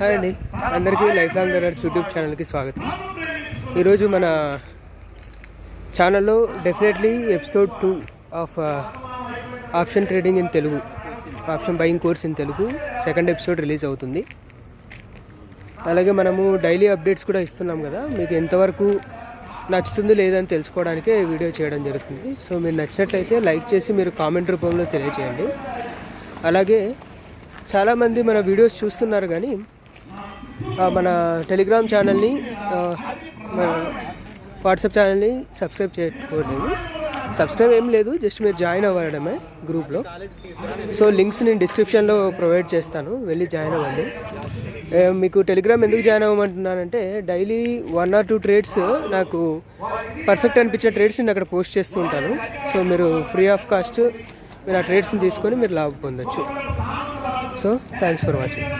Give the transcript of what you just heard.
Hi అండి, అందరికీ life long learners YouTube ఛానల్కి స్వాగతం. ఈరోజు మన ఛానల్లో definitely episode 2 of option trading in Telugu, option buying course in Telugu second episode release అవుతుంది. అలాగే మనము డైలీ అప్డేట్స్ కూడా ఇస్తున్నాం కదా, మీకు ఎంతవరకు నచ్చుతుంది లేదని తెలుసుకోవడానికే వీడియో చేయడం జరుగుతుంది. సో మీరు నచ్చినట్లయితే లైక్ చేసి మీరు కామెంట్ రూపంలో తెలియజేయండి. అలాగే చాలామంది మన వీడియోస్ చూస్తున్నారు కానీ మన టెలిగ్రామ్ ఛానల్ని, మన వాట్సాప్ ఛానల్ని సబ్స్క్రైబ్ చేసుకోవట్లేదు. సబ్స్క్రైబ్ ఏం లేదు, జస్ట్ మీరు జాయిన్ అవ్వడమే గ్రూప్లో. సో లింక్స్ నేను డిస్క్రిప్షన్లో ప్రొవైడ్ చేస్తాను, వెళ్ళి జాయిన్ అవ్వండి. మీకు టెలిగ్రామ్ ఎందుకు జాయిన్ అవ్వమంటున్నానంటే, డైలీ 1 or 2 ట్రేడ్స్ నాకు పర్ఫెక్ట్ అనిపించిన ట్రేడ్స్ నేను అక్కడ పోస్ట్ చేస్తూ ఉంటాను. సో మీరు ఫ్రీ ఆఫ్ కాస్ట్ మీరు ఆ ట్రేడ్స్ని తీసుకొని మీరు లాభ పొందొచ్చు. So thanks for watching.